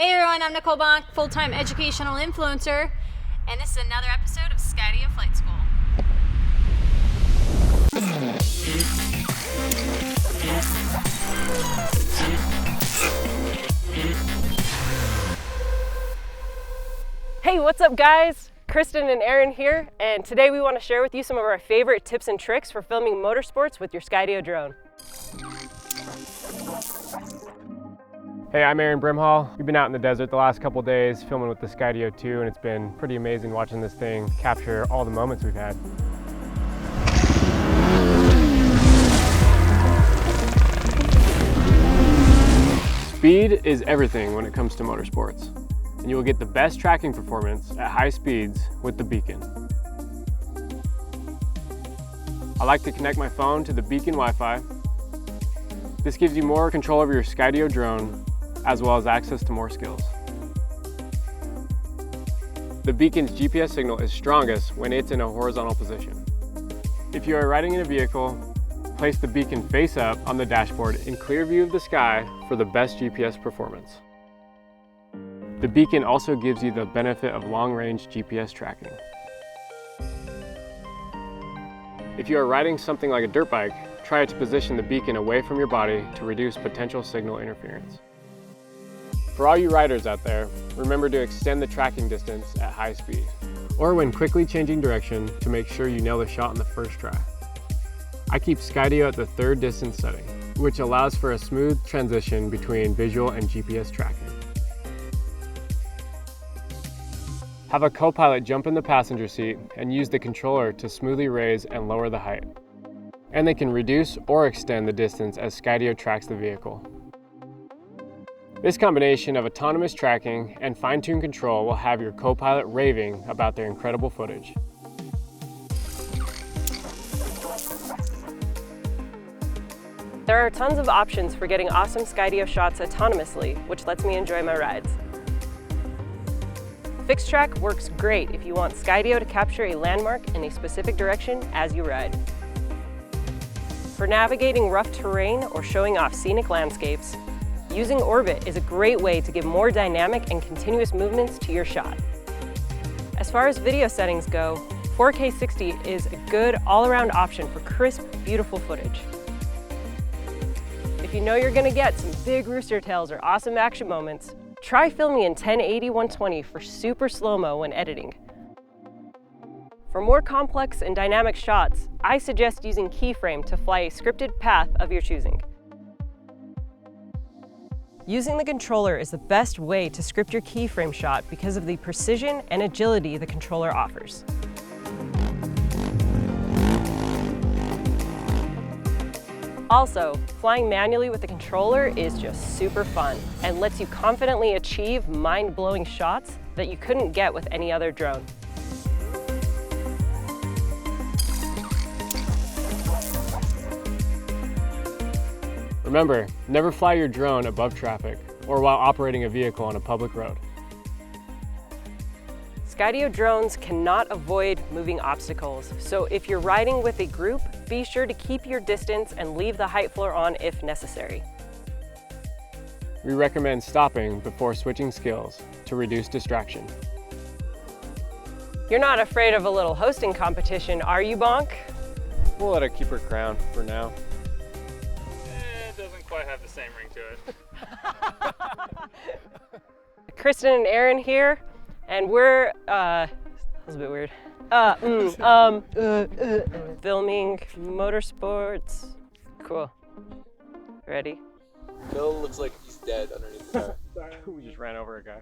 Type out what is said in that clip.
Hey everyone, I'm Nicole Bonk, full-time educational influencer, and this is another episode of Skydio Flight School. Hey, what's up guys? Cristin and Aaron here, and today we want to share with you some of our favorite tips and tricks for filming motorsports with your Skydio drone. Hey, I'm Aaron Brimhall. We've been out in the desert the last couple days filming with the Skydio 2, and it's been pretty amazing watching this thing capture all the moments we've had. Speed is everything when it comes to motorsports, and you will get the best tracking performance at high speeds with the beacon. I like to connect my phone to the beacon Wi-Fi. This gives you more control over your Skydio drone, as well as access to more skills. The beacon's GPS signal is strongest when it's in a horizontal position. If you are riding in a vehicle, place the beacon face up on the dashboard in clear view of the sky for the best GPS performance. The beacon also gives you the benefit of long-range GPS tracking. If you are riding something like a dirt bike, try to position the beacon away from your body to reduce potential signal interference. For all you riders out there, remember to extend the tracking distance at high speed, or when quickly changing direction to make sure you nail the shot on the first try. I keep Skydio at the third distance setting, which allows for a smooth transition between visual and GPS tracking. Have a co-pilot jump in the passenger seat and use the controller to smoothly raise and lower the height. And they can reduce or extend the distance as Skydio tracks the vehicle. This combination of autonomous tracking and fine-tuned control will have your co-pilot raving about their incredible footage. There are tons of options for getting awesome Skydio shots autonomously, which lets me enjoy my rides. Fixed track works great if you want Skydio to capture a landmark in a specific direction as you ride. For navigating rough terrain or showing off scenic landscapes, using orbit is a great way to give more dynamic and continuous movements to your shot. As far as video settings go, 4K 60 is a good all-around option for crisp, beautiful footage. If you know you're gonna get some big rooster tails or awesome action moments, try filming in 1080-120 for super slow-mo when editing. For more complex and dynamic shots, I suggest using KeyFrame to fly a scripted path of your choosing. Using the controller is the best way to script your KeyFrame shot because of the precision and agility the controller offers. Also, flying manually with the controller is just super fun and lets you confidently achieve mind-blowing shots that you couldn't get with any other drone. Remember, never fly your drone above traffic or while operating a vehicle on a public road. Skydio drones cannot avoid moving obstacles, so if you're riding with a group, be sure to keep your distance and leave the height floor on if necessary. We recommend stopping before switching skills to reduce distraction. You're not afraid of a little hosting competition, are you, Bonk? We'll let her keep her crown for now. It doesn't quite have the same ring to it. Cristin and Aaron here, and we're, that was a bit weird. Filming motorsports. Cool. Ready? Bill looks like he's dead underneath the car. We just ran over a guy.